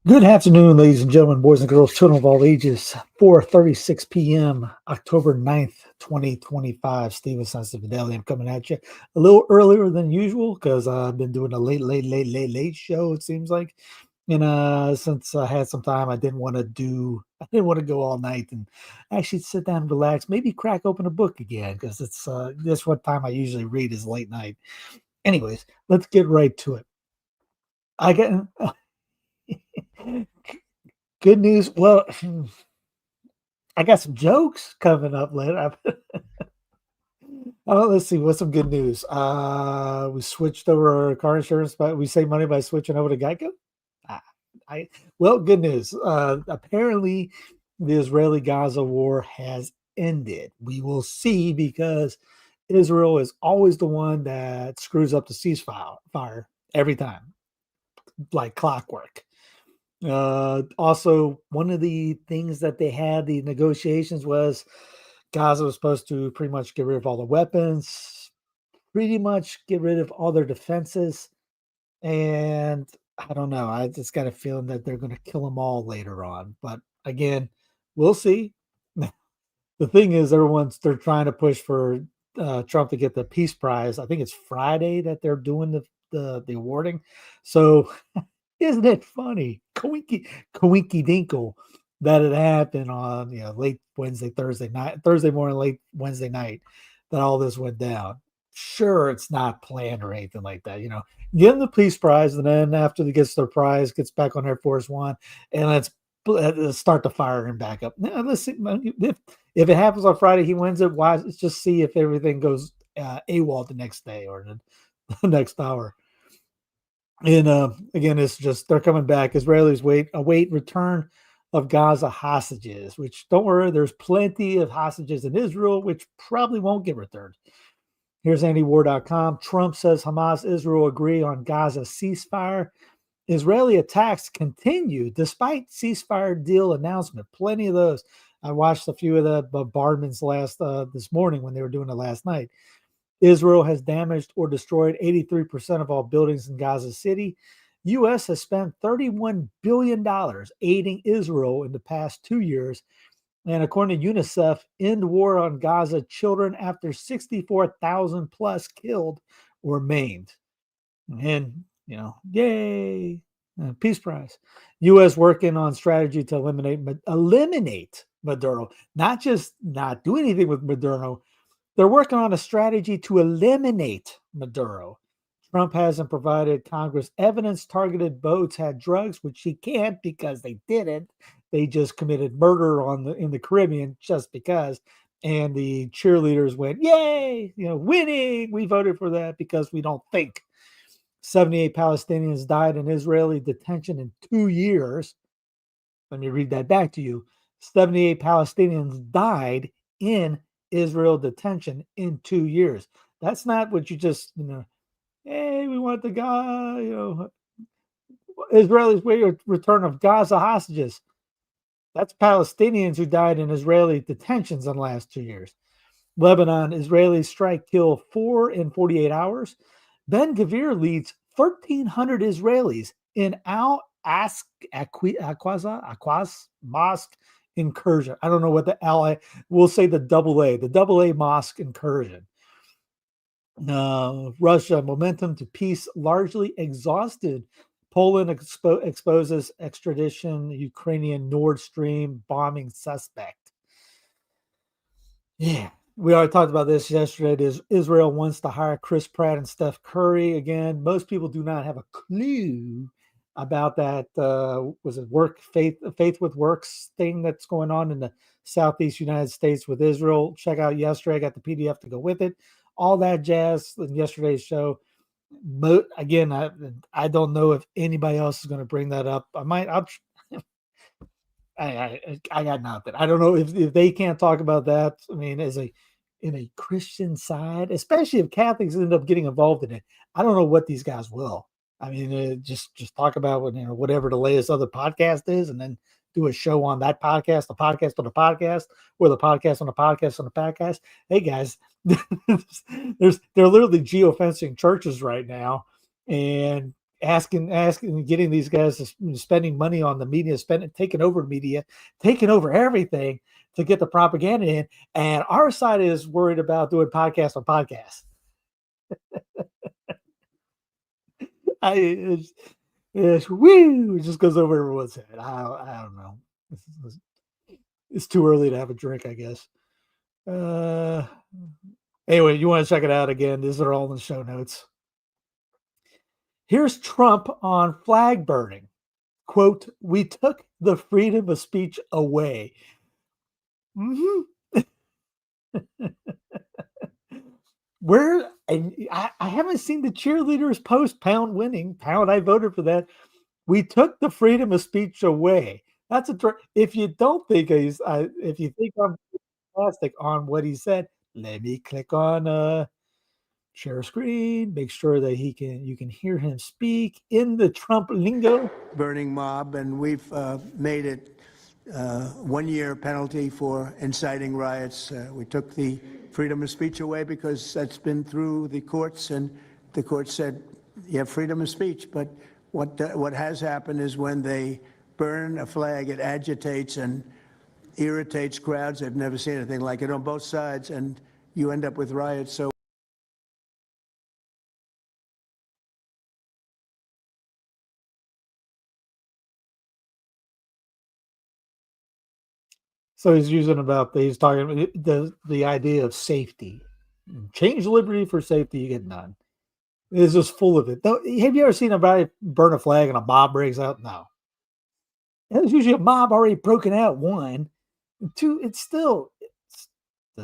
Good afternoon, ladies and gentlemen, boys and girls, children of all ages. 4:36 p.m., October 9th, 2025. Steven Sensus Fidelium coming at you a little earlier than usual because I've been doing a late show, it seems like. And since I had some time, I didn't want to go all night and actually sit down and relax, maybe crack open a book again because it's this what time I usually read is late night. Anyways, let's get right to it. I get good news. Well, I got some jokes coming up later. Oh, let's see. What's some good news? We switched over our car insurance, but we save money by switching over to Geico. Ah, well, good news. Apparently, the Israeli-Gaza war has ended. We will see because Israel is always the one that screws up the ceasefire every time, like clockwork. Also, one of the things that they had the negotiations was Gaza was supposed to pretty much get rid of all the weapons, pretty much get rid of all their defenses, and I don't know. I just got a feeling that they're going to kill them all later on. But again, we'll see. The thing is, they're trying to push for Trump to get the peace prize. I think it's Friday that they're doing the awarding. So isn't it funny? Coinky dinkle that it happened on late Thursday morning, late Wednesday night that all this went down. Sure, it's not planned or anything like that. Give them the peace prize, and then after they gets their prize, gets back on Air Force One, and let's start the firing back up. Now, let's see if it happens on Friday, he wins it. Why? Let's just see if everything goes AWOL the next day or the next hour. And again, it's just they're coming back. Israelis await return of Gaza hostages, which don't worry, there's plenty of hostages in Israel, which probably won't get returned. Here's antiwar.com. Trump says Hamas, Israel agree on Gaza ceasefire. Israeli attacks continue despite ceasefire deal announcement. Plenty of those. I watched a few of the bombardments this morning when they were doing it last night. Israel has damaged or destroyed 83% of all buildings in Gaza City. U.S. has spent $31 billion aiding Israel in the past 2 years. And according to UNICEF, end war on Gaza children after 64,000 plus killed or maimed. And, yay, peace prize. U.S. working on strategy to eliminate Maduro, not just not do anything with Maduro. They're working on a strategy to eliminate Maduro. Trump hasn't provided Congress evidence targeted boats had drugs, which he can't because they didn't. They just committed murder in the Caribbean just because. And the cheerleaders went, yay, winning. We voted for that because we don't think. 78 Palestinians died in Israeli detention in 2 years. Let me read that back to you. 78 Palestinians died in Israel detention in 2 years. That's not what you just, hey, we want the guy, Israelis return of Gaza hostages. That's Palestinians who died in Israeli detentions in the last 2 years. Lebanon, Israeli strike kill 4 in 48 hours. Ben Gvir leads 1,300 Israelis in Al-Aqsa mosque incursion. I don't know what we'll say the double A mosque incursion. Russia, momentum to peace largely exhausted. Poland exposes extradition Ukrainian Nord Stream bombing suspect. Yeah, we already talked about this yesterday. Israel wants to hire Chris Pratt and Steph Curry again. Most people do not have a clue about that. Was it faith with works thing that's going on in the Southeast United States with Israel? Check out yesterday. I got the PDF to go with it. All that jazz in yesterday's show. Again, I don't know if anybody else is going to bring that up. I got nothing. I don't know if they can't talk about that. I mean, in a Christian side, especially if Catholics end up getting involved in it, I don't know what these guys will. I mean, just talk about whatever the latest other podcast is, and then do a show on that podcast, the podcast on the podcast, or the podcast on the podcast on the podcast. Hey guys, they're literally geofencing churches right now, and getting these guys to spending money on the media, taking over media, taking over everything to get the propaganda in. And our side is worried about doing podcast on podcasts. It just goes over everyone's head. I don't know. It's too early to have a drink, I guess. Anyway, you want to check it out again. These are all in the show notes. Here's Trump on flag burning. Quote, "We took the freedom of speech away." Mm-hmm. Where, and I haven't seen the cheerleaders post pound winning. Pound, I voted for that. We took the freedom of speech away. That's if you don't think if you think I'm plastic on what he said, let me click on share screen, make sure that you can hear him speak in the Trump lingo. Burning mob, and we've made it 1 year penalty for inciting riots. We took the freedom of speech away because that's been through the courts, and the court said you have freedom of speech. But what has happened is when they burn a flag, it agitates and irritates crowds. They've never seen anything like it on both sides, and you end up with riots. So he's talking the idea of safety. Change liberty for safety, you get none. It's just full of it. Have you ever seen anybody burn a flag and a mob breaks out? No. There's usually a mob already broken out. One. Two, it's the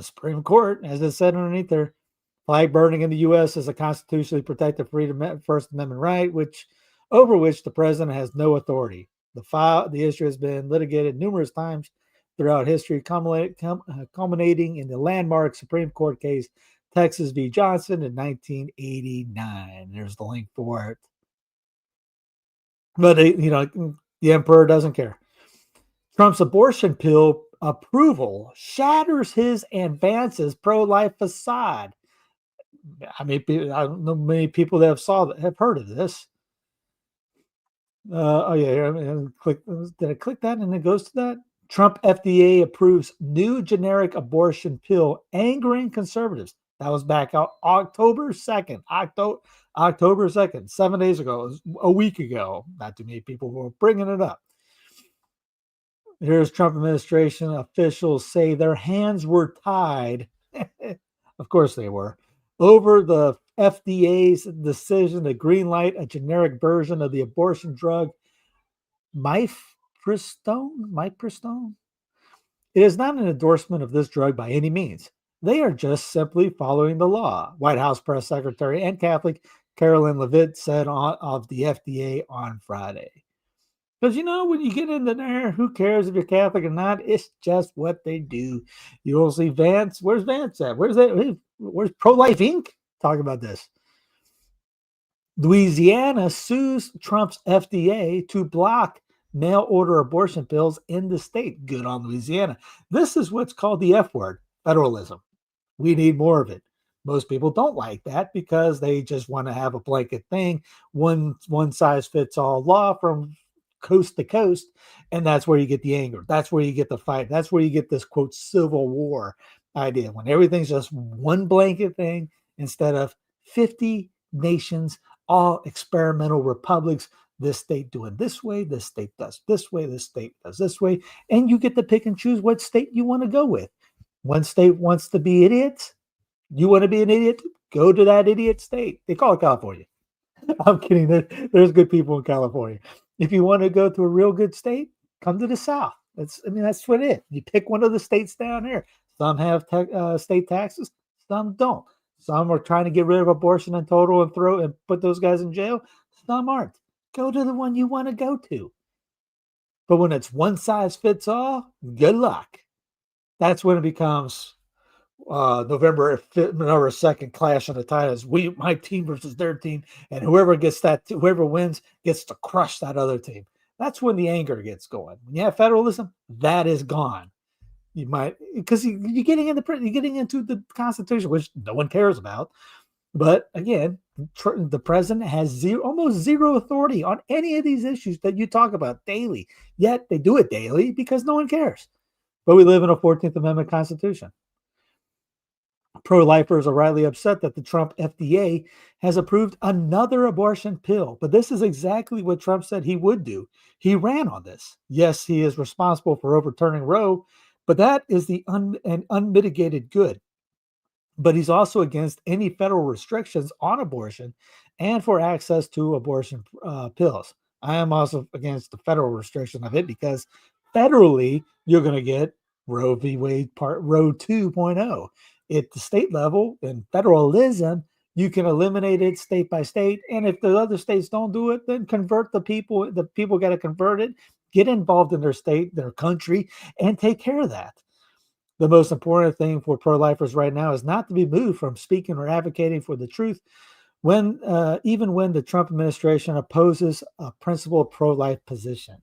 Supreme Court, as it said underneath there. Flag burning in the U.S. is a constitutionally protected First Amendment right, over which the president has no authority. The issue has been litigated numerous times throughout history, culminating in the landmark Supreme Court case Texas v. Johnson in 1989. There's the link for it. But the emperor doesn't care. Trump's abortion pill approval shatters his advances pro-life facade. I don't know many people that have heard of this. Oh yeah, did I click that and it goes to that? Trump FDA approves new generic abortion pill, angering conservatives. That was back out October 2nd. October 2nd, 7 days ago, a week ago. Not too many people were bringing it up. Here's Trump administration officials say their hands were tied. Of course they were. Over the FDA's decision to greenlight a generic version of the abortion drug, Mifepristone. It is not an endorsement of this drug by any means. They are just simply following the law, White House press secretary and Catholic Carolyn Leavitt said of the FDA on Friday. Because, when you get into there, who cares if you're Catholic or not? It's just what they do. You will see Vance. Where's Vance at? Where's Pro-Life Inc. talking about this? Louisiana sues Trump's FDA to block mail order abortion pills in the state. Good on Louisiana. This is what's called the F word, federalism. We need more of it. Most people don't like that because they just want to have a blanket thing, one size fits all law from coast to coast, and that's where you get the anger. That's where you get the fight. That's where you get this quote civil war idea, when everything's just one blanket thing instead of 50 nations, all experimental republics. This state doing this way, this state does this way, this state does this way, and you get to pick and choose what state you want to go with. One state wants to be idiots. You want to be an idiot? Go to that idiot state. They call it California. I'm kidding. There's good people in California. If you want to go to a real good state, come to the South. That's what it is. You pick one of the states down there. Some have state taxes, some don't. Some are trying to get rid of abortion in total and put those guys in jail. Some aren't. Go to the one you want to go to. But when it's one size fits all, good luck. That's when it becomes November 2nd, clash on the titles. My team versus their team, and whoever wins gets to crush that other team. That's when the anger gets going. When you have federalism, that is gone. You might, because you're getting into the Constitution, which no one cares about. But again, The president has almost zero authority on any of these issues that you talk about daily. Yet they do it daily because no one cares. But we live in a 14th Amendment Constitution. Pro-lifers are rightly upset that the Trump FDA has approved another abortion pill. But this is exactly what Trump said he would do. He ran on this. Yes, he is responsible for overturning Roe, but that is an unmitigated good. But he's also against any federal restrictions on abortion and for access to abortion pills. I am also against the federal restriction of it because federally, you're going to get Roe v. Wade Roe 2.0. At the state level, in federalism, you can eliminate it state by state. And if the other states don't do it, then convert the people. The people got to convert it, get involved in their state, their country, and take care of that. The most important thing for pro-lifers right now is not to be moved from speaking or advocating for the truth even when the Trump administration opposes a principled pro-life position.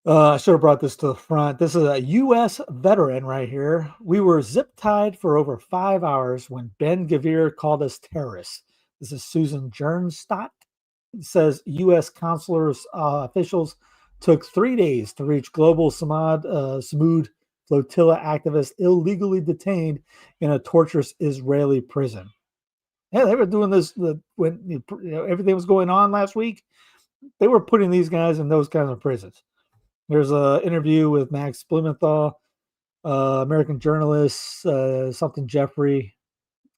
I should have brought this to the front. This is a U.S. veteran right here. We were zip-tied for over 5 hours when Ben Gvir called us terrorists. This is Susan Jernstadt. It says U.S. consulars officials took 3 days to reach global Samud flotilla activists illegally detained in a torturous Israeli prison. Yeah, they were doing this when everything was going on last week. They were putting these guys in those kinds of prisons. There's an interview with Max Blumenthal, American journalist, something Jeffrey,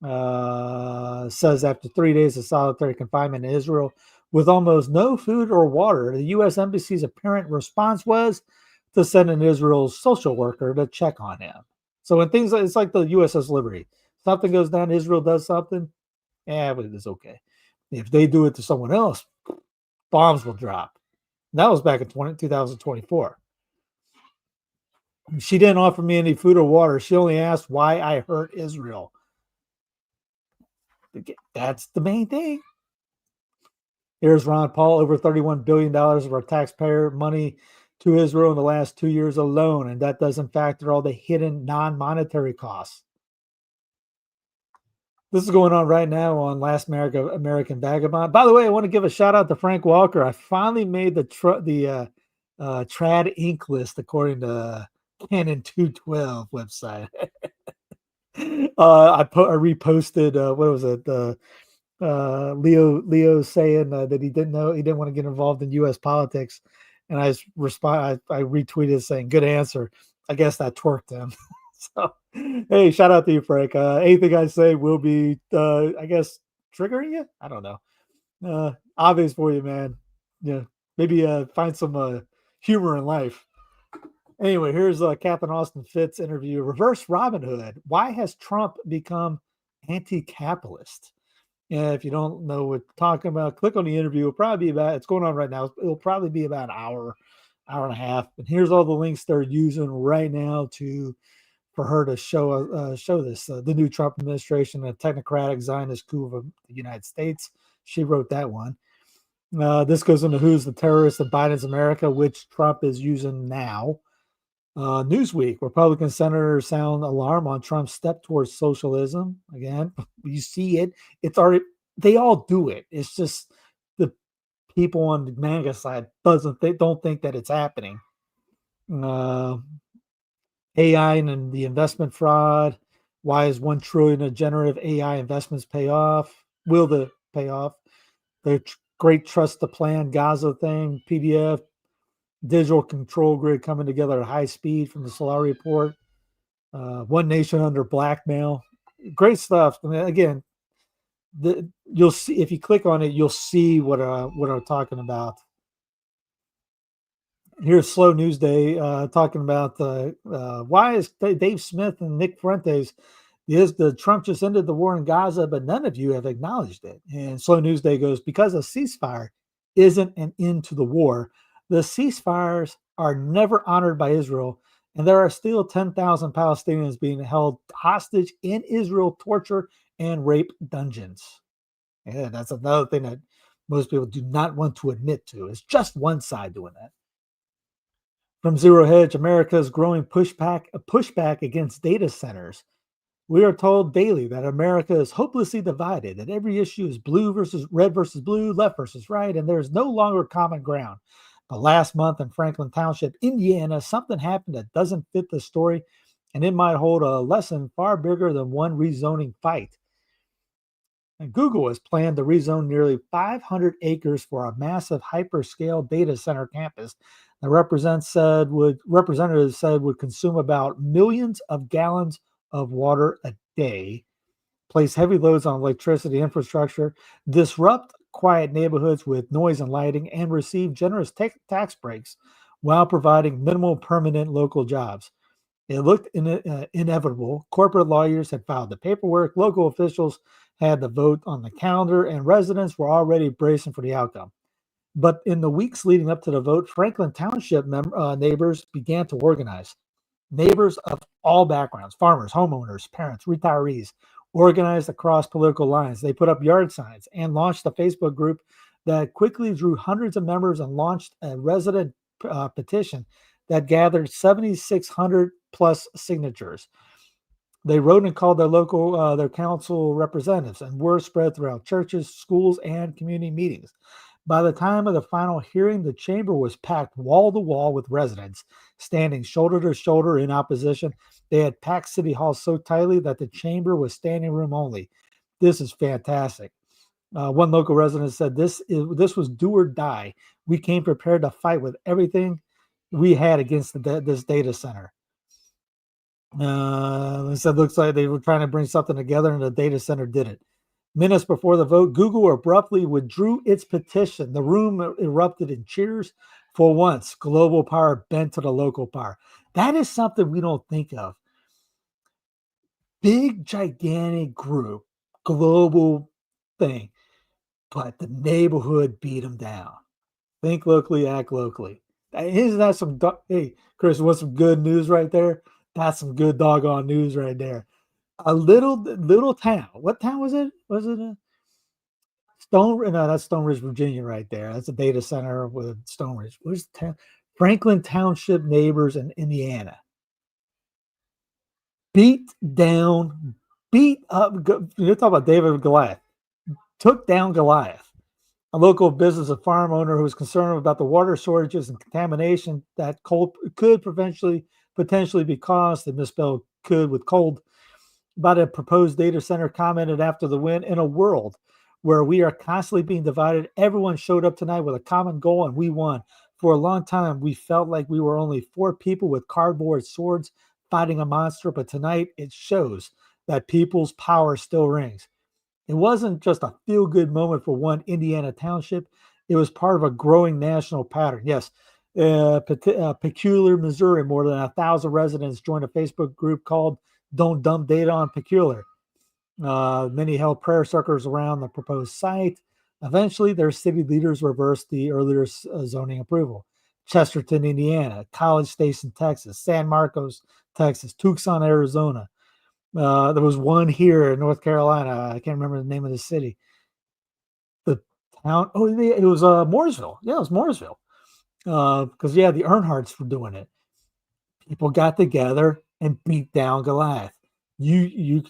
says after 3 days of solitary confinement in Israel with almost no food or water, the U.S. Embassy's apparent response was to send an Israel's social worker to check on him. So when things, it's like the USS Liberty. Something goes down, Israel does something, but it's okay. If they do it to someone else, bombs will drop. That was back in 2024. She didn't offer me any food or water. She only asked why I hurt Israel. That's the main thing. Here's Ron Paul, over $31 billion of our taxpayer money to Israel in the last 2 years alone, and that doesn't factor all the hidden non-monetary costs. This is going on right now on Last American Vagabond. By the way, I want to give a shout out to Frank Walker. I finally made the Trad Inc. list according to Canon 212 website. I reposted, what was it? Leo saying that he didn't want to get involved in U.S. politics, and I retweeted saying, "Good answer." I guess that twerked him. So, hey, shout out to you, Frank. Anything I say will be, I guess, triggering you. I don't know. Obvious for you, man. Yeah, maybe find some humor in life. Anyway, here's Captain Austin Fitts interview. Reverse Robin Hood. Why has Trump become anti-capitalist? Yeah, if you don't know what we're talking about, click on the interview. It'll probably be it's going on right now. It'll probably be about an hour and a half. And here's all the links they're using right now for her to show this. The new Trump administration, a technocratic Zionist coup of the United States. She wrote that one. This goes into who's the terrorist in Biden's America, which Trump is using now. Newsweek, Republican senators sound alarm on Trump's step towards socialism. Again, you see it. It's already, they all do it. It's just the people on the MAGA side don't think that it's happening. AI and the investment fraud. Why is $1 trillion of generative AI investments pay off? Will they pay off? The great trust the plan Gaza thing, PDF, digital control grid coming together at high speed from the Solar report. One nation under blackmail. Great stuff. I mean, again, you'll see if you click on it, you'll see what I'm talking about. Here's Slow News Day talking about why is Dave Smith and Nick Fuentes the Trump just ended the war in Gaza, but none of you have acknowledged it. And Slow News Day goes, because a ceasefire isn't an end to the war. The ceasefires are never honored by Israel, and there are still 10,000 Palestinians being held hostage in Israel, torture and rape dungeons. Yeah, that's another thing that most people do not want to admit to. It's just one side doing that. From Zero Hedge, America's growing pushback against data centers. We are told daily that America is hopelessly divided, that every issue is red versus blue, left versus right, and there is no longer common ground. But last month in Franklin Township, Indiana, something happened that doesn't fit the story, and it might hold a lesson far bigger than one rezoning fight. And Google has planned to rezone nearly 500 acres for a massive hyperscale data center campus. The representatives said would consume about millions of gallons of water a day, place heavy loads on electricity infrastructure, disrupt quiet neighborhoods with noise and lighting, and receive generous tax breaks while providing minimal permanent local jobs. It looked inevitable. Corporate lawyers had filed the paperwork, local officials had the vote on the calendar, and residents were already bracing for the outcome. But in the weeks leading up to the vote, Franklin Township neighbors began to organize. Neighbors of all backgrounds, farmers, homeowners, parents, retirees, organized across political lines. They put up yard signs and launched a Facebook group that quickly drew hundreds of members and launched a resident petition that gathered 7,600 plus signatures. They wrote and called their council representatives, and word spread throughout churches, schools, and community meetings. By the time of the final hearing, the chamber was packed wall to wall with residents standing shoulder to shoulder in opposition. They had packed City Hall so tightly that the chamber was standing room only. This is fantastic. One local resident said, "This was do or die. We came prepared to fight with everything we had against this data center." They said, "Looks like they were trying to bring something together, and the data center did it." Minutes before the vote, Google abruptly withdrew its petition. The room erupted in cheers. For once, global power bent to the local power. That is something we don't think of. Big, gigantic group, global thing, but the neighborhood beat them down. Think locally, act locally. Isn't that some? Hey, Chris, what's some good news right there? That's some good doggone news right there. A little town. What town was it? Was it Stone? No, that's Stone Ridge, Virginia, right there. That's a data center with Stone Ridge. Where's the town? Franklin Township neighbors in Indiana. Beat down, beat up. You're talking about David and Goliath. Took down Goliath. A local business, a farm owner who was concerned about the water shortages and contamination that could potentially be caused. They misspelled could with cold. About a proposed data center, commented after the win, "In a world where we are constantly being divided, everyone showed up tonight with a common goal and we won. For a long time, we felt like we were only four people with cardboard swords fighting a monster, but tonight it shows that people's power still rings." It wasn't just a feel-good moment for one Indiana township. It was part of a growing national pattern. Yes, Peculiar, Missouri, more than 1,000 residents joined a Facebook group called "Don't Dump Data on Peculiar." Many held prayer circles around the proposed site. Eventually, their city leaders reversed the earlier zoning approval. Chesterton, Indiana, College Station, Texas, San Marcos, Texas, Tucson, Arizona. There was one here in North Carolina. I can't remember the name of the city. The town. Oh, it was Mooresville. Yeah, it was Mooresville. Because the Earnhardts were doing it. People got together and beat down Goliath. You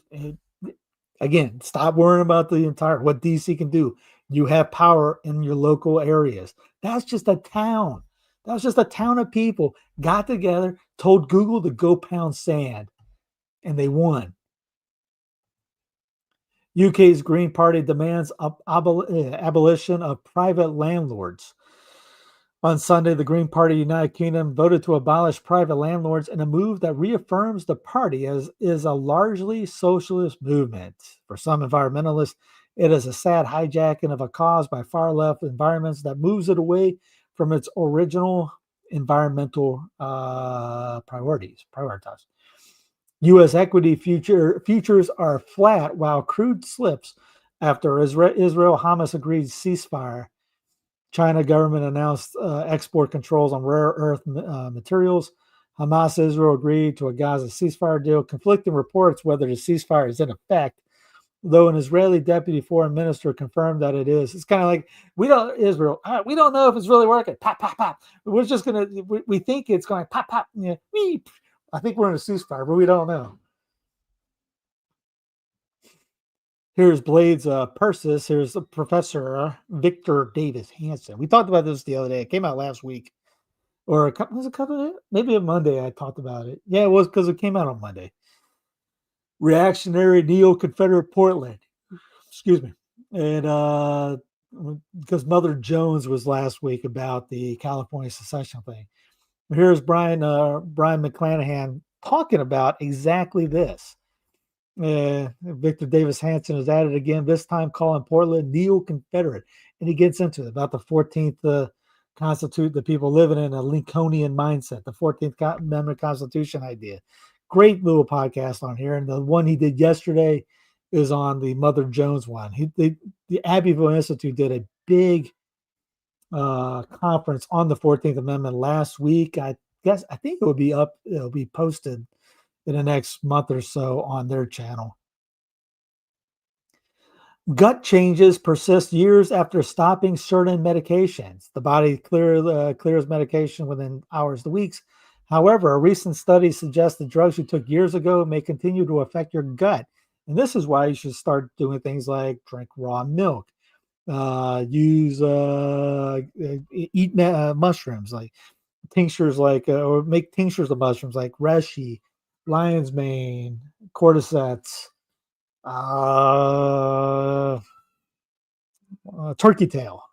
again, stop worrying about what DC can do. You have power in your local areas. That's just a town. That was just a town of people got together, told Google to go pound sand, and they won. UK's Green Party demands abolition of private landlords. On Sunday, the Green Party United Kingdom voted to abolish private landlords in a move that reaffirms the party as is a largely socialist movement. For some environmentalists, it is a sad hijacking of a cause by far-left environments that moves it away from its original environmental prioritized. U.S. equity futures are flat while crude slips after Israel-Hamas agreed ceasefire. China government announced export controls on rare earth materials. Hamas and Israel agreed to a Gaza ceasefire deal. Conflicting reports whether the ceasefire is in effect, though an Israeli deputy foreign minister confirmed that it is. It's kind of like, we don't know if it's really working. Pop, pop, pop. We're just we think it's going pop, pop. Yeah, I think we're in a ceasefire, but we don't know. Here's Blade's Persis. Here's Professor Victor Davis Hanson. We talked about this the other day. It came out last week. Or was it a couple? Maybe a Monday I talked about it. Yeah, it was because it came out on Monday. Reactionary neo-Confederate Portland. Excuse me. And because Mother Jones was last week about the California secession thing. Here's Brian McClanahan talking about exactly this. Victor Davis Hanson is at it again, this time calling Portland neo-Confederate. And he gets into it about the 14th the people living in a Lincolnian mindset, the 14th Amendment Constitution idea. Great little podcast on here. And the one he did yesterday is on the Mother Jones one. The Abbeville Institute did a big conference on the 14th Amendment last week. I think it'll be posted in the next month or so on their channel. Gut changes persist years after stopping certain medications. The body clears medication within hours to weeks. However, a recent study suggests that drugs you took years ago may continue to affect your gut. And this is why you should start doing things like drink raw milk, eat mushrooms, like tinctures, or make tinctures of mushrooms like reishi, lion's mane, cordyceps, turkey tail,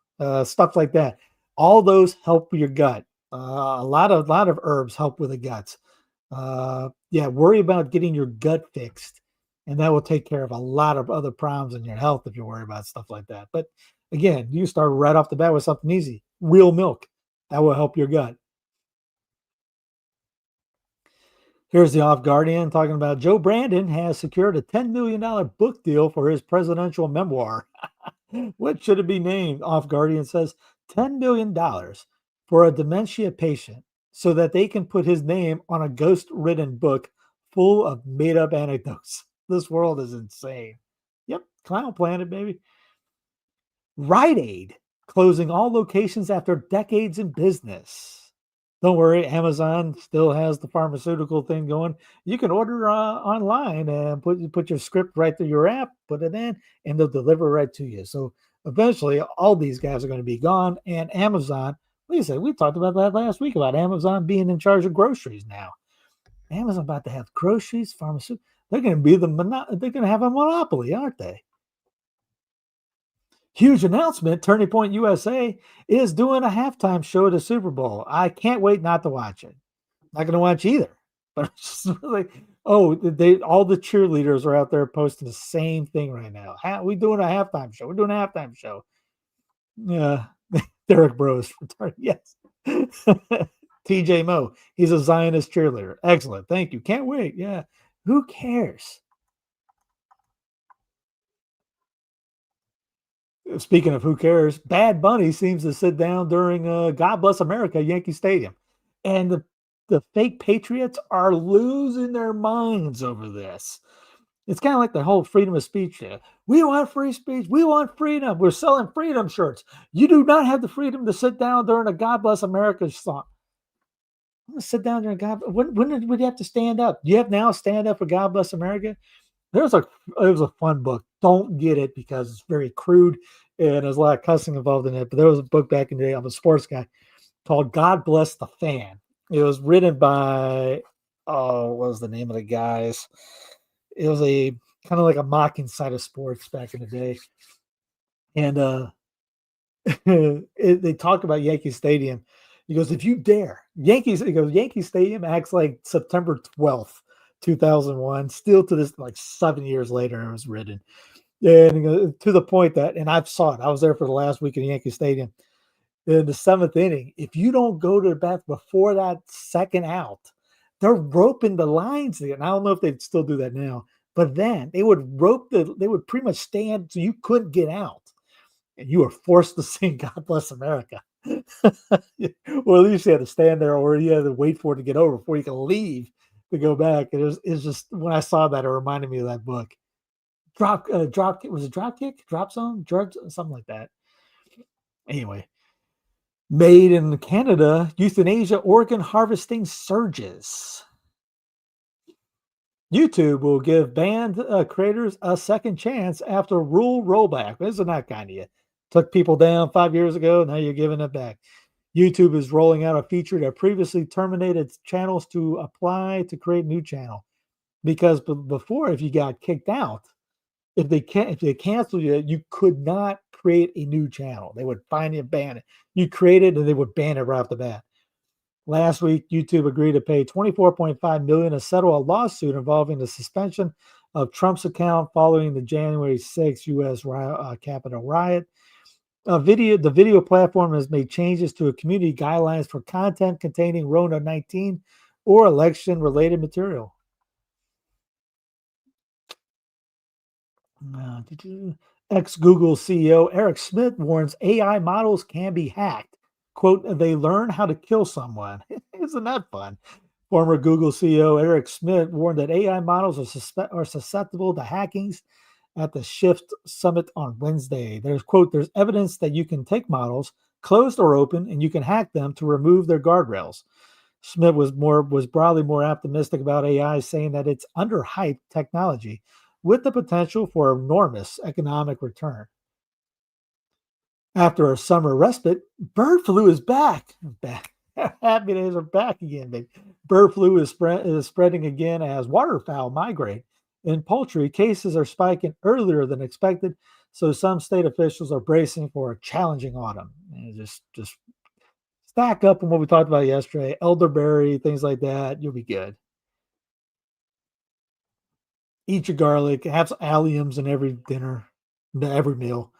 stuff like that. All those help your gut. A lot of herbs help with the guts. Worry about getting your gut fixed, and that will take care of a lot of other problems in your health if you worry about stuff like that. But again, you start right off the bat with something easy: real milk. That will help your gut. Here's the Off Guardian talking about Joe Brandon has secured a $10 million book deal for his presidential memoir. What should it be named? Off Guardian says $10 million for a dementia patient so that they can put his name on a ghost-ridden book full of made-up anecdotes. This world is insane. Yep, Clown Planet, baby. Rite Aid closing all locations after decades in business. Don't worry, Amazon still has the pharmaceutical thing going. You can order online and put your script right through your app, put it in, and they'll deliver right to you. So eventually, all these guys are going to be gone. And Amazon, Lisa, we talked about that last week about Amazon being in charge of groceries now. Amazon about to have groceries, pharmaceuticals. They're going to be they're going to have a monopoly, aren't they? Huge announcement. Turning Point USA is doing a halftime show at the Super Bowl. I can't wait not to watch it. Not going to watch either. But it's just really, all the cheerleaders are out there posting the same thing right now. We doing a halftime show. We're doing a halftime show. Yeah. Derek Bros. Yes. TJ Moe. He's a Zionist cheerleader. Excellent. Thank you. Can't wait. Yeah. Who cares? Speaking of who cares, Bad Bunny seems to sit down during God Bless America Yankee Stadium. And the fake patriots are losing their minds over this. It's kind of like the whole freedom of speech there. We want free speech. We want freedom. We're selling freedom shirts. You do not have the freedom to sit down during a God Bless America song. I'm going to sit down during God. When would you have to stand up? Do you have now stand up for God Bless America? It was a fun book. Don't get it because it's very crude and there's a lot of cussing involved in it. But there was a book back in the day. I'm a sports guy called God Bless the Fan. It was written by what was the name of the guys? It was a kind of like a mocking side of sports back in the day. And they talk about Yankee Stadium. He goes, if you dare, Yankee Stadium acts like September 12th. 2001, still to this, like 7 years later, it was written. And to the point that, and I've saw it, I was there for the last week in Yankee Stadium. In the seventh inning, if you don't go to the bat before that second out, they're roping the lines again. I don't know if they'd still do that now, but then they would they would pretty much stand so you couldn't get out. And you were forced to sing God Bless America. Or at least you had to stand there or you had to wait for it to get over before you could leave to go back. And it's just when I saw that, it reminded me of that book. Was it Dropkick, Drop Zone, something like that. Anyway, made in Canada, euthanasia organ harvesting surges. YouTube will give banned creators a second chance after rule rollback. Isn't that kind of you? Took people down 5 years ago. Now you're giving it back. YouTube is rolling out a feature that previously terminated channels to apply to create new channel. Because before, if you got kicked out, if they canceled you, you could not create a new channel. They would find you and ban it. You create it and they would ban it right off the bat. Last week, YouTube agreed to pay $24.5 million to settle a lawsuit involving the suspension of Trump's account following the January 6th U.S. Capitol riot. The video platform has made changes to a community guidelines for content containing Rona-19 or election-related material. Ex-Google CEO Eric Schmidt warns AI models can be hacked. Quote, they learn how to kill someone. Isn't that fun? Former Google CEO Eric Schmidt warned that AI models are susceptible to hackings at the Shift Summit on Wednesday. There's evidence that you can take models, closed or open, and you can hack them to remove their guardrails. Schmidt was broadly more optimistic about AI, saying that it's underhyped technology with the potential for enormous economic return. After a summer respite, bird flu is back. Happy days are back again, baby. Bird flu is spreading again as waterfowl migrate. In poultry, cases are spiking earlier than expected, so some state officials are bracing for a challenging autumn. And just stack up on what we talked about yesterday, elderberry, things like that. You'll be good. Eat your garlic, have some alliums in every dinner, every meal.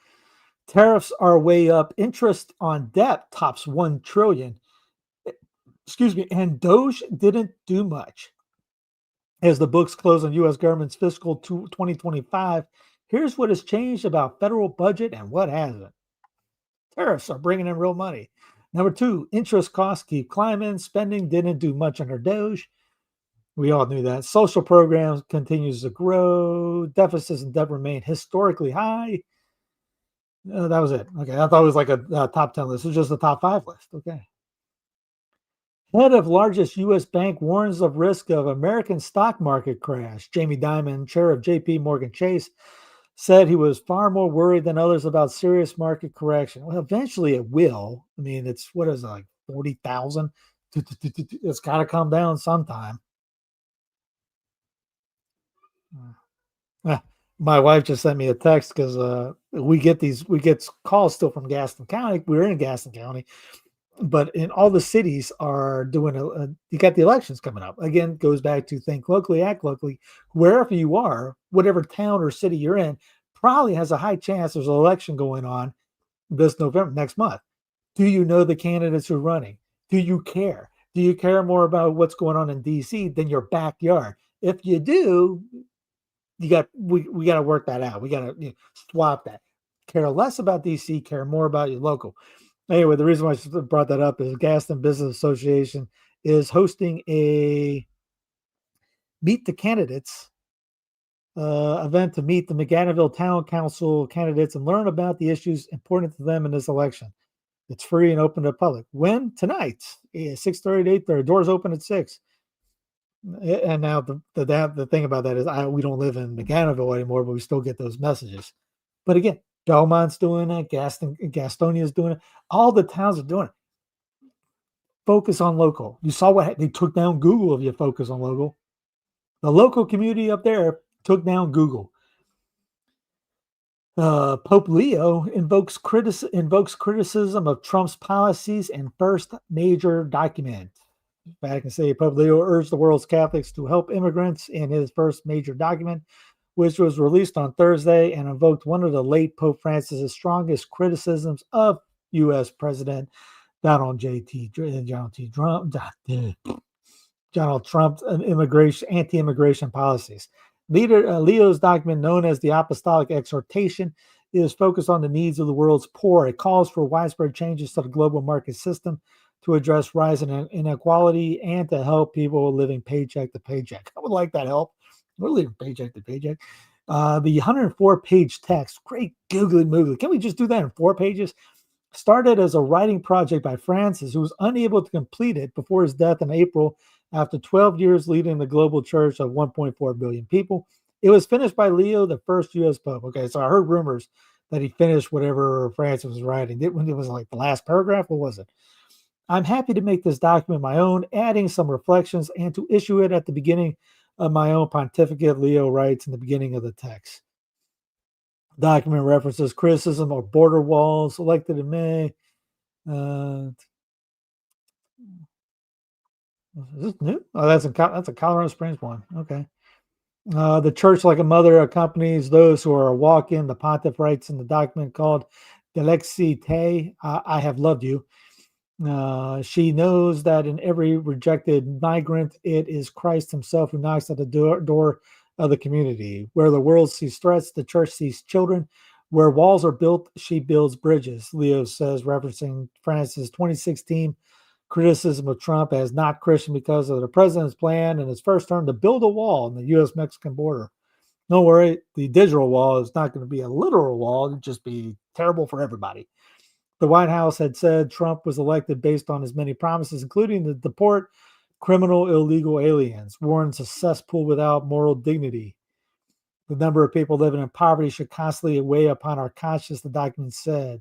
Tariffs are way up. Interest on debt tops 1 trillion. Excuse me, and Doge didn't do much. As the books close on U.S. government's fiscal 2025, here's what has changed about federal budget and what hasn't. Tariffs are bringing in real money. Number 2, interest costs keep climbing. Spending didn't do much under Doge. We all knew that. Social programs continues to grow. Deficits and debt remain historically high. That was it. Okay, I thought it was like a top 10 list. It was just a top 5 list. Okay. Head of largest U.S. bank warns of risk of American stock market crash. Jamie Dimon, chair of J.P. Morgan Chase, said he was far more worried than others about serious market correction. Well, eventually it will. I mean, it's what is it, like 40,000? It's got to come down sometime. My wife just sent me a text because we get calls still from Gaston County. We're in Gaston County, but in all the cities are doing you got the elections coming up. Again, goes back to think locally, act locally. Wherever you are, whatever town or city you're in, probably has a high chance there's an election going on this November, next month. Do you know the candidates who are running? Do you care? Do you care more about what's going on in DC than your backyard? If you do, we got to work that out. We got to swap that. Care less about DC, care more about your local. Anyway, the reason why I brought that up is Gaston Business Association is hosting a Meet the Candidates event to meet the McGannville Town Council candidates and learn about the issues important to them in this election. It's free and open to the public. When? Tonight, 6:30 to 8:30. Doors open at 6. And now the thing about that is we don't live in McGannville anymore, but we still get those messages. But again, Belmont's doing it, Gastonia's doing it, all the towns are doing it. Focus on local. You saw what they took down Google if you focus on local. The local community up there took down Google. Pope Leo invokes criticism of Trump's policies in first major document. Vatican City, Pope Leo urged the world's Catholics to help immigrants in his first major document, which was released on Thursday and invoked one of the late Pope Francis's strongest criticisms of U.S. President Donald Trump's anti-immigration policies. Leo's document, known as the Apostolic Exhortation, is focused on the needs of the world's poor. It calls for widespread changes to the global market system to address rising inequality and to help people living paycheck to paycheck. I would like that help. We're living paycheck to paycheck. The 104-page text, great googly moogly. Can we just do that in 4 pages? Started as a writing project by Francis, who was unable to complete it before his death in April After 12 years leading the global church of 1.4 billion people, it was finished by Leo, the first U.S. Pope. Okay, so I heard rumors that he finished whatever Francis was writing. When it was like the last paragraph, what was it? I'm happy to make this document my own, adding some reflections and to issue it at the beginning of my own pontificate, Leo writes in the beginning of the text. Document references criticism of border walls elected in May. Is this new? Oh, that's a Colorado Springs one. Okay. The church, like a mother, accompanies those who are walking. The pontiff writes in the document called Delexi Te, I have loved you. She knows that in every rejected migrant, it is Christ himself who knocks at the door of the community. Where the world sees threats, the church sees children. Where walls are built, she builds bridges, Leo says, referencing Francis' 2016 criticism of Trump as not Christian because of the president's plan in his first term to build a wall in the U.S.-Mexican border. Don't worry, the digital wall is not going to be a literal wall. It'll just be terrible for everybody. The White House had said Trump was elected based on his many promises, including to deport criminal illegal aliens, warns a cesspool without moral dignity. The number of people living in poverty should constantly weigh upon our conscience, the document said.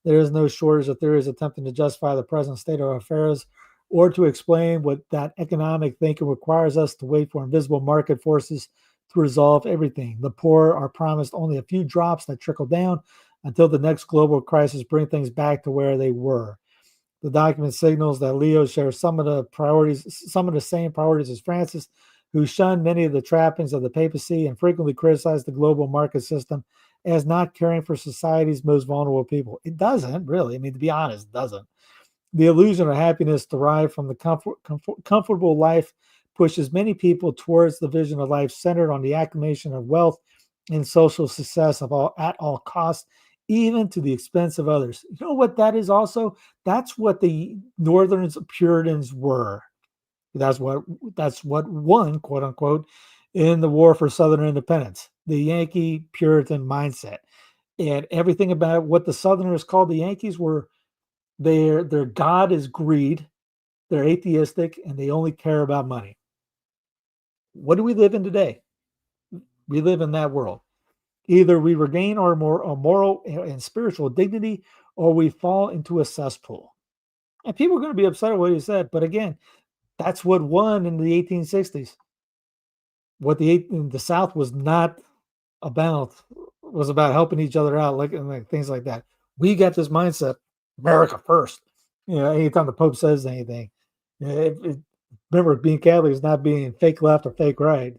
There is no shortage of theories attempting to justify the present state of affairs or to explain what that economic thinking requires us to wait for invisible market forces to resolve everything. The poor are promised only a few drops that trickle down until the next global crisis bring things back to where they were. The document signals that Leo shares some of the same priorities as Francis, who shunned many of the trappings of the papacy and frequently criticized the global market system as not caring for society's most vulnerable people. It doesn't, really. I mean, to be honest, it doesn't. The illusion of happiness derived from the comfortable life pushes many people towards the vision of life centered on the accumulation of wealth and social success at all costs, even to the expense of others. You know what that is also? That's what the Northern Puritans were. That's what won, quote unquote, in the war for Southern independence. The Yankee Puritan mindset. And everything about what the Southerners called the Yankees were their God is greed, they're atheistic, and they only care about money. What do we live in today? We live in that world. Either we regain our moral and spiritual dignity, or we fall into a cesspool. And people are going to be upset at what he said, but again, that's what won in the 1860s. What the South was not about was about helping each other out, like things like that. We got this mindset, America first. You know, anytime the Pope says anything, remember, being Catholic is not being fake left or fake right.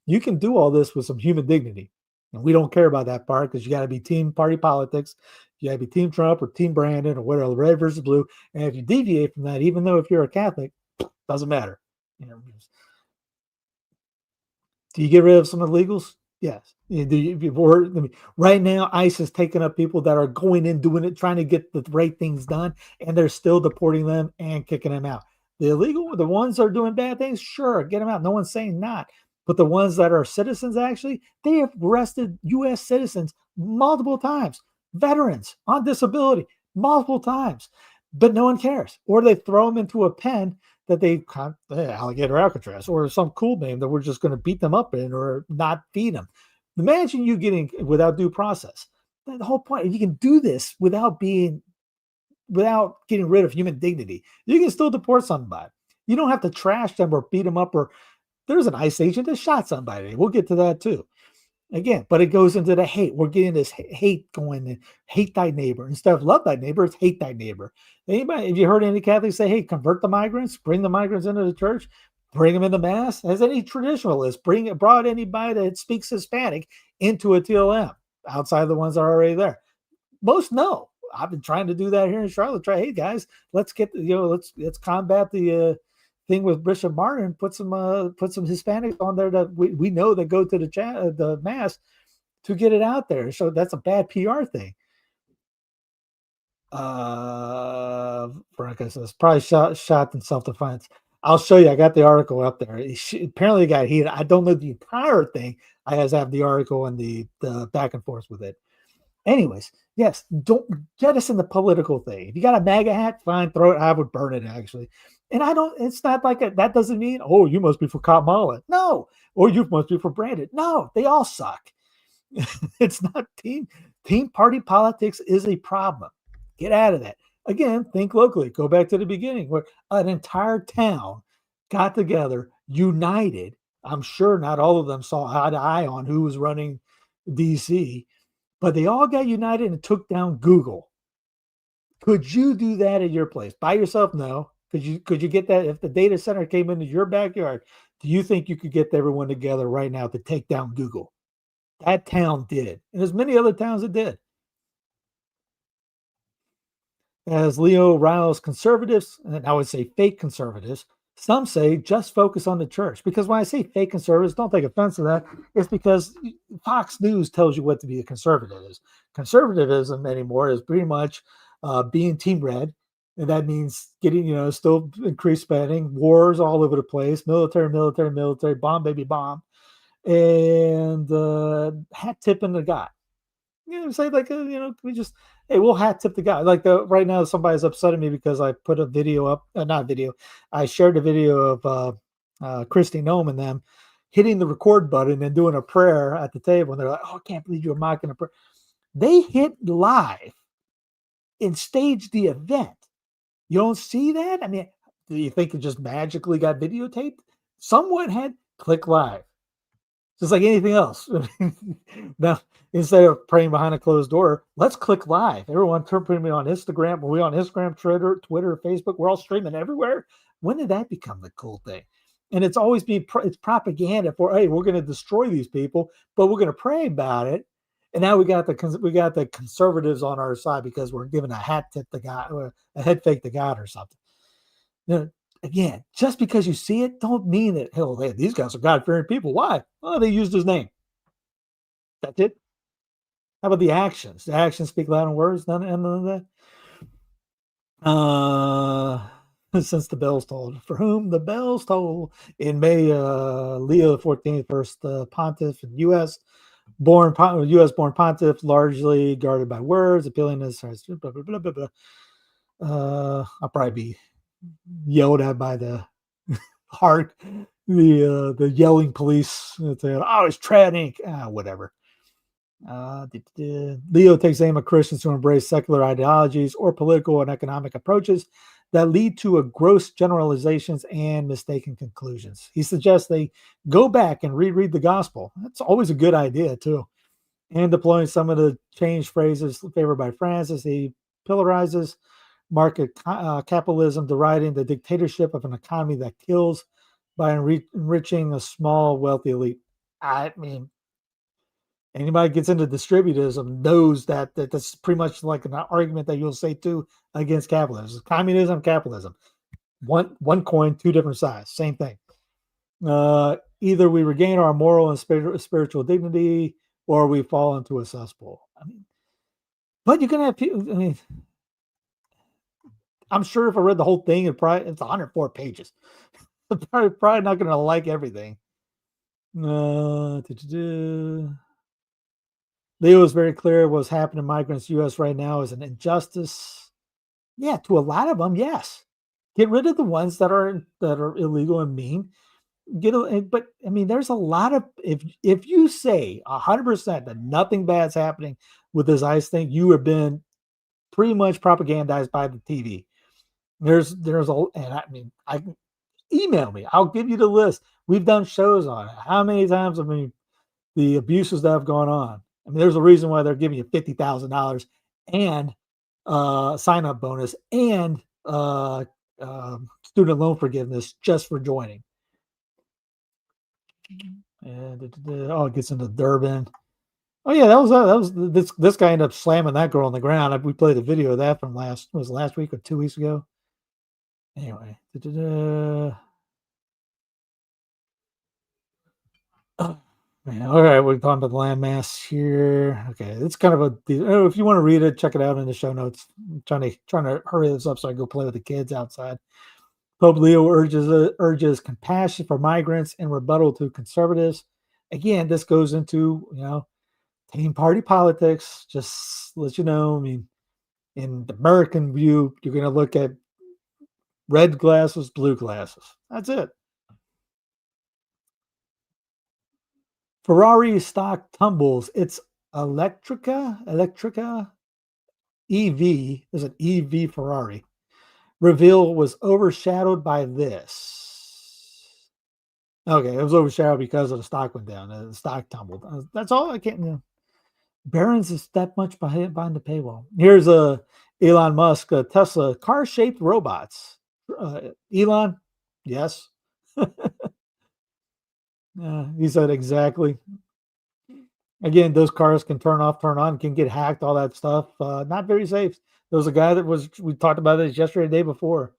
You can do all this with some human dignity. And we don't care about that part because you got to be team party politics. You got to be team Trump or team Brandon or whatever, red versus blue. And if you deviate from that, even though if you're a Catholic, doesn't matter. You know, do you get rid of some illegals? Yes. Right now, ICE is taking up people that are going in, doing it, trying to get the right things done, and they're still deporting them and kicking them out. The illegal, the ones that are doing bad things, sure, get them out. No one's saying not. But the ones that are citizens, actually, they have arrested U.S. citizens multiple times, veterans on disability multiple times, but no one cares. Or they throw them into a pen that they alligator Alcatraz or some cool name that we're just going to beat them up in or not feed them. Imagine you getting without due process. The whole point, you can do this without getting rid of human dignity. You can still deport somebody. You don't have to trash them or beat them up. Or there's an ICE agent that shot somebody. We'll get to that too. Again, but it goes into the hate. We're getting this hate going in. Hate thy neighbor. Instead of love thy neighbor, it's hate thy neighbor. Anybody, have you heard any Catholics say, hey, convert the migrants, bring the migrants into the church, bring them into mass? Has any traditionalist brought anybody that speaks Hispanic into a TLM outside the ones that are already there? Most no. I've been trying to do that here in Charlotte. Hey guys, let's let's combat the thing with Bishop Martin. Put some Hispanics on there that we know that go to the mass to get it out there. So that's a bad PR thing. Veronica says probably shot in self-defense. I'll show you. I got the article up there. Apparently it got heated. I don't know the entire thing. I have the article and the back and forth with it. Anyways, yes, don't get us in the political thing. If you got a MAGA hat, fine, throw it. I would burn it, actually. And it's not like that doesn't mean, oh, you must be for Kamala. No. Or you must be for Brandon. No, they all suck. It's not team party politics is a problem. Get out of that. Again, think locally. Go back to the beginning where an entire town got together, united. I'm sure not all of them saw eye to eye on who was running DC, but they all got united and took down Google. Could you do that at your place by yourself? No. Could you get that if the data center came into your backyard? Do you think you could get everyone together right now to take down Google? That town did, and there's many other towns that did. As Leo riles conservatives, and I would say fake conservatives, some say just focus on the church. Because when I say fake conservatives, don't take offense to that. It's because Fox News tells you what to be a conservative is. Conservatism anymore is pretty much being team red. And that means getting, still increased spending, wars all over the place, military, bomb, baby, bomb, and hat tipping the guy. Say like, we just, hey, we'll hat tip the guy. Like right now, somebody's upsetting me because I put a video up, not video. I shared a video of Christy Nome and them hitting the record button and doing a prayer at the table. And they're like, oh, I can't believe you're mocking a prayer. They hit live and staged the event. You don't see that? I mean, do you think it just magically got videotaped? Someone had click live. Just like anything else. Now, instead of praying behind a closed door, let's click live. Everyone put me on Instagram. We're on Instagram, Twitter, Facebook. We're all streaming everywhere. When did that become the cool thing? And it's always it's propaganda for, hey, we're going to destroy these people, but we're going to pray about it. And now we got the conservatives on our side because we're giving a hat tip to God, or a head fake to God or something. Again, just because you see it, don't mean that, hell, these guys are God-fearing people. Why? Oh, they used his name. That's it. How about the actions? The actions speak louder than words. None of that. Since the bells tolled, for whom the bells toll. In May, Leo XIV, first pontiff in U.S. born pontiff, largely guarded by words, appealing to blah, blah, blah, blah, blah. I'll probably be yelled at by the the yelling police. Saying, oh, it's trad ink. Whatever. Leo takes aim at Christians who embrace secular ideologies or political and economic approaches that lead to gross generalizations and mistaken conclusions. He suggests they go back and reread the gospel. That's always a good idea, too. And deploying some of the changed phrases favored by Francis, he pillarizes market capitalism, deriding the dictatorship of an economy that kills by enriching a small, wealthy elite. I mean, anybody gets into distributism knows that's pretty much like an argument that you'll say too against capitalism. Communism, capitalism. One coin, two different sides. Same thing. Either we regain our moral and spiritual dignity, or we fall into a cesspool. I mean, but you're gonna have people. I mean, I'm sure if I read the whole thing, it's 104 pages. I'm probably not gonna like everything. Leo is very clear what's happening to migrants in the U.S. right now is an injustice. Yeah, to a lot of them, yes. Get rid of the ones that are illegal and mean. But I mean, there's a lot of if you say 100% that nothing bad's happening with this ICE thing, you have been pretty much propagandized by the TV. I email me. I'll give you the list. We've done shows on it. How many times? I mean, the abuses that have gone on. I mean, there's a reason why they're giving you $50,000 and sign-up bonus and student loan forgiveness just for joining. And it gets into Durban. Oh yeah, that was this guy ended up slamming that girl on the ground. We played a video of that from last week or 2 weeks ago. Anyway, all right, we're talking about the landmass here. Okay, it's kind of if you want to read it, check it out in the show notes. I'm trying to hurry this up so I can go play with the kids outside. Pope Leo urges compassion for migrants in rebuttal to conservatives. Again, this goes into team party politics. Just let you know. I mean, in the American view, you're going to look at Red glasses, blue glasses. That's it. Ferrari stock tumbles. It's Electrica EV. There's an EV Ferrari. Reveal was overshadowed by this. Okay, it was overshadowed because of the stock went down. The stock tumbled. That's all I can't. Barron's is that much behind the paywall. Here's a Elon Musk, Tesla car-shaped robots. Elon, yes. He said exactly. Again, those cars can turn off, turn on, can get hacked, all that stuff. Not very safe. There was a guy that we talked about this yesterday, the day before,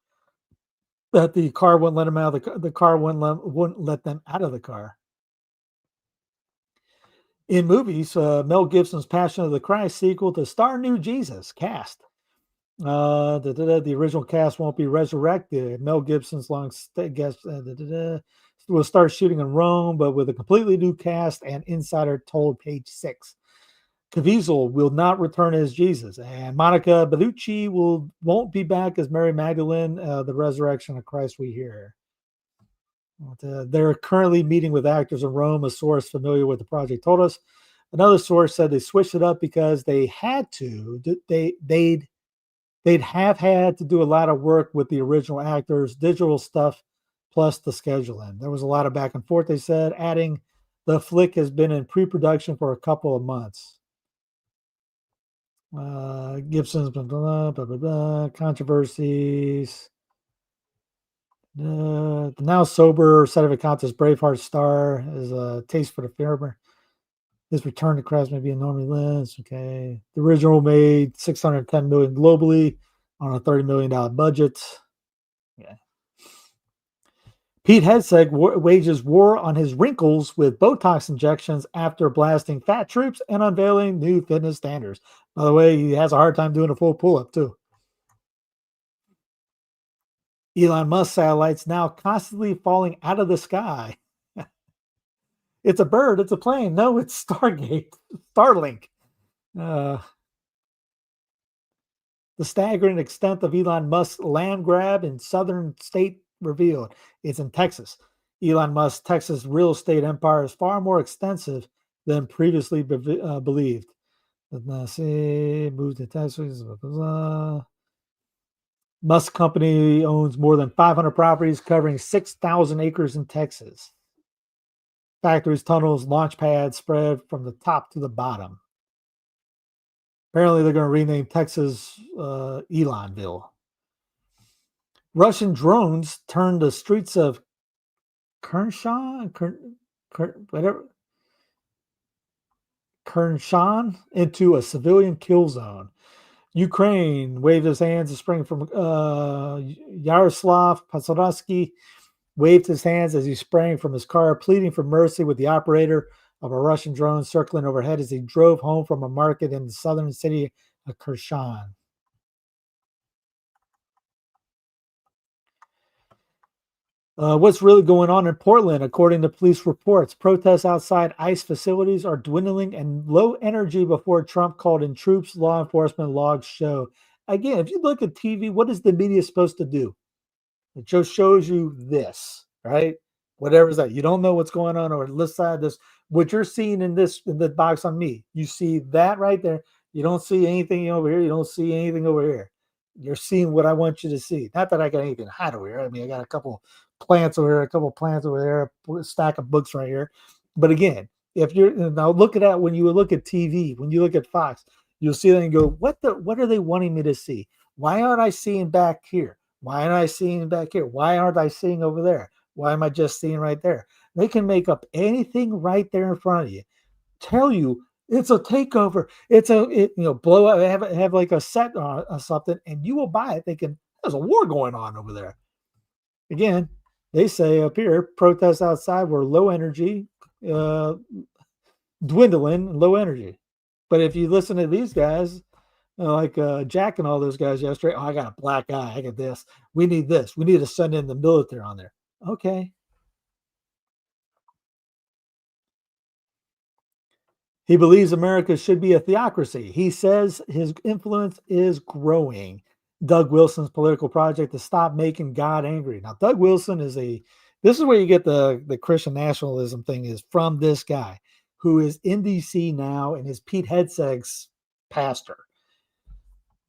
that the car wouldn't let him out of the car wouldn't let them out of the car. In movies, Mel Gibson's Passion of the Christ sequel to star new Jesus cast. The original cast won't be resurrected. Mel Gibson's guest will start shooting in Rome, but with a completely new cast, and insider told Page 6. Caviezel will not return as Jesus, and Monica Bellucci won't be back as Mary Magdalene. The resurrection of Christ we hear. They're currently meeting with actors in Rome. A source familiar with the project told us. Another source said they switched it up because they had to. They'd have had to do a lot of work with the original actors, digital stuff, plus the scheduling. There was a lot of back and forth, they said, adding the flick has been in pre-production for a couple of months. Gibson's blah, blah, blah, blah, controversies. The now sober Sedevacant's Braveheart star is a taste for the farmer. His return to Christ may be a Normie Lens. Okay. The original made $610 million globally on a $30 million budget. Yeah. Pete Hegseth wages war on his wrinkles with Botox injections after blasting fat troops and unveiling new fitness standards. By the way, he has a hard time doing a full pull-up, too. Elon Musk satellites now constantly falling out of the sky. It's a bird. It's a plane. No, it's Starlink. The staggering extent of Elon Musk's land grab in southern state revealed. It's in Texas. Elon Musk's Texas real estate empire is far more extensive than previously believed. Let's see, moved to Texas. Blah, blah, blah. Musk Company owns more than 500 properties covering 6,000 acres in Texas. Factories, tunnels, launch pads spread from the top to the bottom. Apparently, they're going to rename Texas Elonville. Russian drones turned the streets of Kernshan into a civilian kill zone. Ukraine waved his hands in spring from Yaroslav Pasodowski waved his hands as he sprang from his car, pleading for mercy with the operator of a Russian drone circling overhead as he drove home from a market in the southern city of Kherson. What's really going on in Portland? According to police reports, protests outside ICE facilities are dwindling and low energy before Trump called in troops, law enforcement logs show. Again, if you look at TV, what is the media supposed to do? It just shows you this, right? Whatever is that. You don't know what's going on over this side. This, what you're seeing in the box on me. You see that right there. You don't see anything over here. You don't see anything over here. You're seeing what I want you to see. Not that I got anything to hide over here. I mean, I got a couple plants over here, a couple plants over there, a stack of books right here. But again, if you're now look at that when you look at TV, when you look at Fox, you'll see that and go, what are they wanting me to see? Why aren't I seeing back here? Why aren't I seeing back here? Why aren't I seeing over there? Why am I just seeing right there? They can make up anything right there in front of you. Tell you it's a takeover. Blow up, have like a set or something, and you will buy it. There's a war going on over there. Again, they say up here, protests outside were low energy, dwindling, low energy. But if you listen to these guys, like Jack and all those guys yesterday, I got a black eye. I got this. We need this. We need to send in the military on there. Okay. He believes America should be a theocracy. He says his influence is growing. Doug Wilson's political project to stop making God angry. Now, Doug Wilson is this is where you get the Christian nationalism thing is from this guy who is in DC now and is Pete Hegseth's pastor.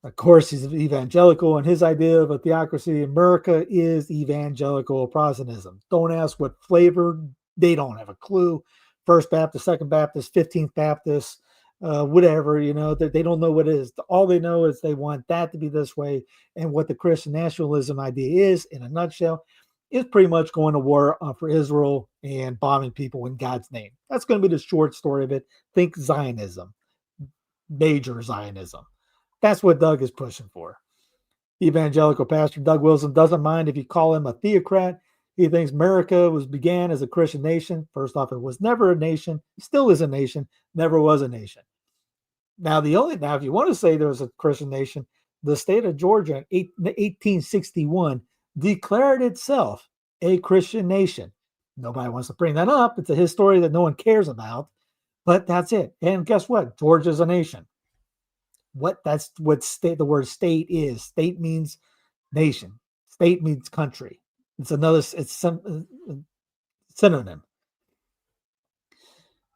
Of course, he's evangelical, and his idea of a theocracy in America is evangelical Protestantism. Don't ask what flavor, they don't have a clue. First Baptist, Second Baptist, 15th Baptist, whatever, they don't know what it is. All they know is they want that to be this way. And what the Christian nationalism idea is, in a nutshell, is pretty much going to war for Israel and bombing people in God's name. That's going to be the short story of it. Think Zionism, major Zionism. That's what Doug is pushing for. Evangelical pastor Doug Wilson doesn't mind if you call him a theocrat. He thinks America began as a Christian nation. First off, it was never a nation, still is a nation, never was a nation. Now, if you want to say there was a Christian nation, the state of Georgia in 1861 declared itself a Christian nation. Nobody wants to bring that up. It's a history that no one cares about, but that's it. And guess what? Georgia's a nation. That's what the word state is. State means nation. State means country. It's some synonym.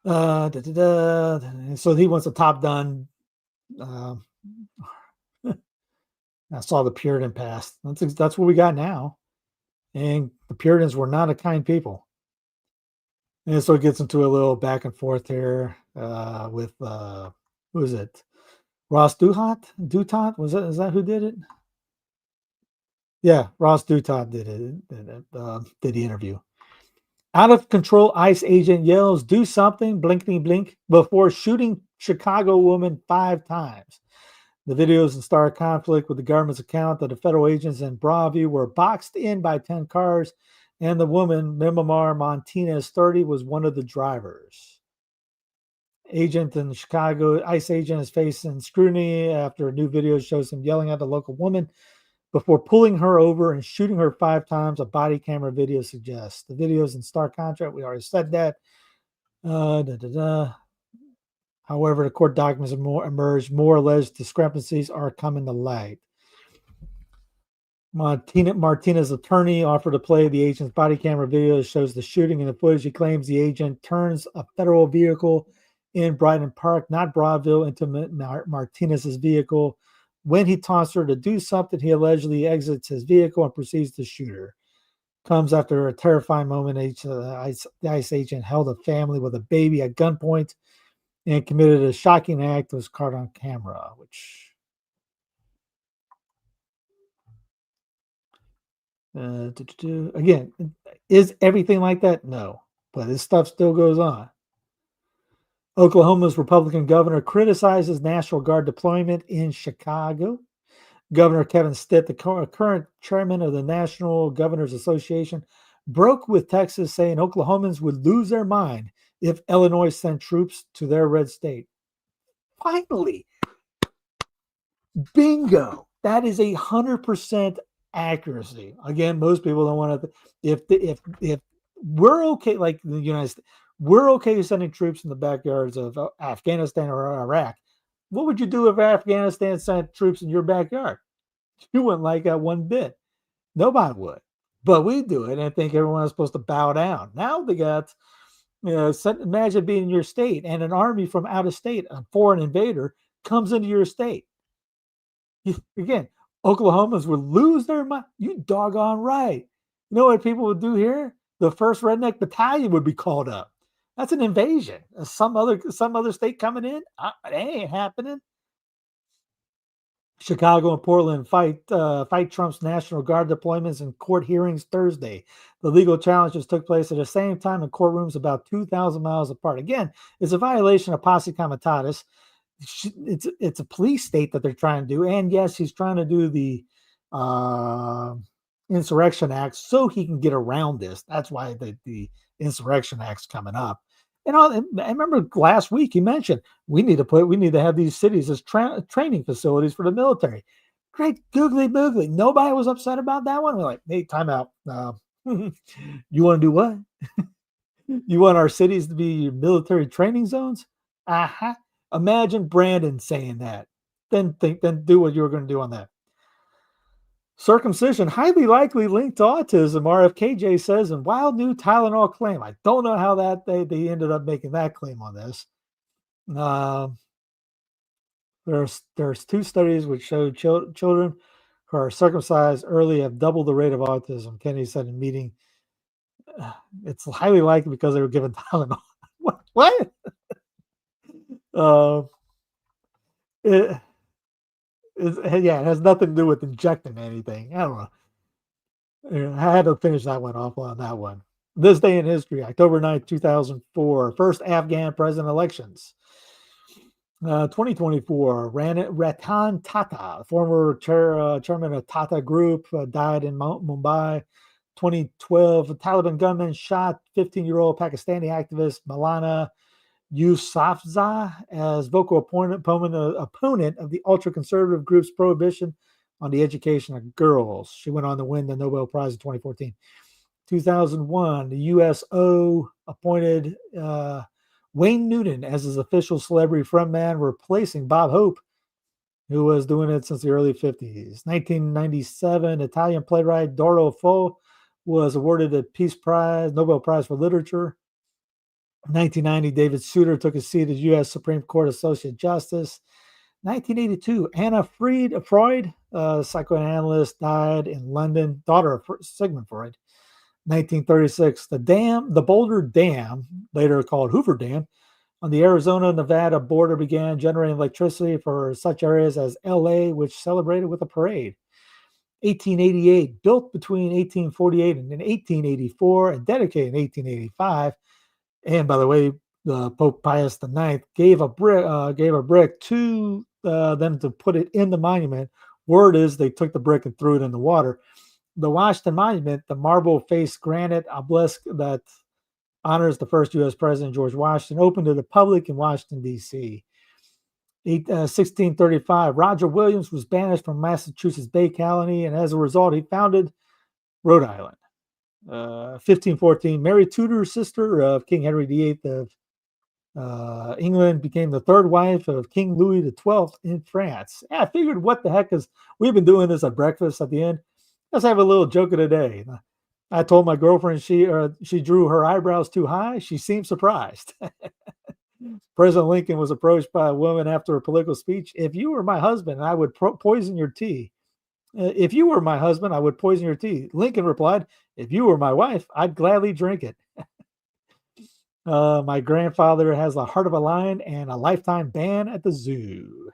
So he wants a top down. I saw the Puritan past. That's what we got now. And the Puritans were not a kind people. And so it gets into a little back and forth here with who is it? Ross Douthat? Is that who did it? Yeah, Ross Douthat did the interview. Out of control ICE agent yells, "Do something, blinkety blink," before shooting Chicago woman 5 times. The video is in stark conflict with the government's account that the federal agents in Broadview were boxed in by 10 cars, and the woman, Mimar Martinez, 30, was one of the drivers. Agent in Chicago, ICE agent is facing scrutiny after a new video shows him yelling at the local woman before pulling her over and shooting her 5 times, a body camera video suggests. The video is in stark contrast. We already said that. However, the court documents emerged. More alleged discrepancies are coming to light. Martinez's attorney offered to play the agent's body camera video that shows the shooting and the footage. He claims the agent turns a federal vehicle in Brighton Park, not Broadview, into Martinez's vehicle. When he taunts her to do something, he allegedly exits his vehicle and proceeds to shoot her. Comes after a terrifying moment. The ICE agent held a family with a baby at gunpoint and committed a shocking act that was caught on camera, which again, is everything like that? No, but this stuff still goes on. Oklahoma's Republican governor criticizes National Guard deployment in Chicago. Governor Kevin Stitt, the current chairman of the National Governors Association, broke with Texas, saying Oklahomans would lose their mind if Illinois sent troops to their red state. Finally, bingo. That is 100% accuracy. Again, most people don't want to. If we're okay, like the United States, we're okay sending troops in the backyards of Afghanistan or Iraq. What would you do if Afghanistan sent troops in your backyard? You wouldn't like that one bit. Nobody would. But we do it and think everyone is supposed to bow down. Now they got, imagine being in your state and an army from out of state, a foreign invader, comes into your state. Again, Oklahomans would lose their mind. You doggone right. You know what people would do here? The 1st Redneck Battalion would be called up. That's an invasion. Some other state coming in? It ain't happening. Chicago and Portland fight Trump's National Guard deployments in court hearings Thursday. The legal challenges took place at the same time in courtrooms about 2,000 miles apart. Again, it's a violation of posse comitatus. It's a police state that they're trying to do. And yes, he's trying to do the Insurrection Act so he can get around this. That's why the Insurrection Act's coming up. And I remember last week he mentioned we need to have these cities as training facilities for the military. Great googly boogly. Nobody was upset about that one. We're like, hey, time out. You want to do what? You want our cities to be military training zones? Imagine Brandon saying that. Then do what you were going to do on that. Circumcision highly likely linked to autism, RFKJ says, and wild new Tylenol claim. I don't know how that they ended up making that claim on this. Um, there's two studies which show children who are circumcised early have double the rate of autism. Kennedy said in meeting, it's highly likely because they were given Tylenol. What? Uh, it, yeah, it has nothing to do with injecting anything. I don't know. I had to finish that one off on that one. This day in history, October 9th, 2004, first Afghan president elections. 2024, Ratan Tata, former chairman of Tata Group, died in Mumbai. 2012, a Taliban gunman shot 15-year-old Pakistani activist Malana Yousafzai as vocal opponent of the ultra-conservative group's prohibition on the education of girls. She went on to win the Nobel Prize in 2014. 2001, the USO appointed Wayne Newton as his official celebrity frontman, replacing Bob Hope, who was doing it since the early 50s. 1997, Italian playwright Doro Fo was awarded a Peace Prize, Nobel Prize for Literature. 1990, David Souter took a seat as U.S. Supreme Court Associate Justice. 1982, Anna Freud, psychoanalyst, died in London, daughter of Sigmund Freud. 1936, the Boulder Dam, later called Hoover Dam, on the Arizona-Nevada border began generating electricity for such areas as L.A., which celebrated with a parade. 1888, built between 1848 and 1884 and dedicated in 1885. And by the way, Pope Pius IX gave a brick to them to put it in the monument. Word is they took the brick and threw it in the water. The Washington Monument, the marble-faced granite obelisk that honors the first U.S. President, George Washington, opened to the public in Washington, D.C. 1635, Roger Williams was banished from Massachusetts Bay Colony, and as a result, he founded Rhode Island. 1514, Mary Tudor, sister of King Henry VIII of England, became the third wife of King Louis XII in France. Yeah, I figured, what the heck, is we've been doing this at breakfast at the end. Let's have a little joke of the day. I told my girlfriend she drew her eyebrows too high. She seemed surprised. President Lincoln was approached by a woman after a political speech. If you were my husband, I would poison your tea. If you were my husband, I would poison your tea. Lincoln replied, if you were my wife, I'd gladly drink it. My grandfather has the heart of a lion and a lifetime ban at the zoo.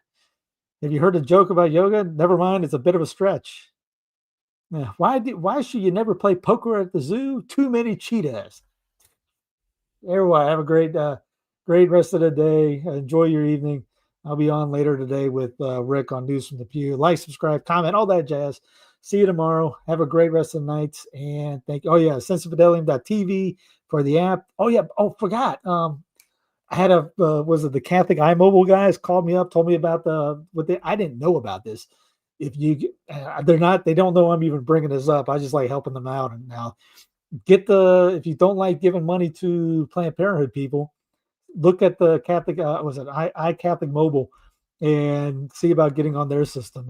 Have you heard a joke about yoga? Never mind, it's a bit of a stretch. Why should you never play poker at the zoo? Too many cheetahs. Everyone, have a great rest of the day. Enjoy your evening. I'll be on later today with Rick on News from the Pew. Like, subscribe, comment, all that jazz. See you tomorrow. Have a great rest of the night. And thank you. Oh, yeah, Fidelium.tv for the app. Oh, yeah. Oh, forgot. I had was it the Catholic iMobile guys called me up, told me about I didn't know about this. If you, they don't know I'm even bringing this up. I just like helping them out. And now if you don't like giving money to Planned Parenthood people, look at the Catholic, iCatholic Mobile, and see about getting on their system.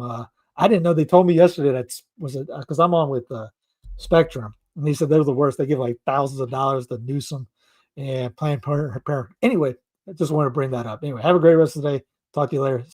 I didn't know. They told me yesterday because I'm on with Spectrum, and they said they're the worst. They give like thousands of dollars to Newsom and Planned Parenthood. Anyway, I just want to bring that up. Anyway, have a great rest of the day. Talk to you later.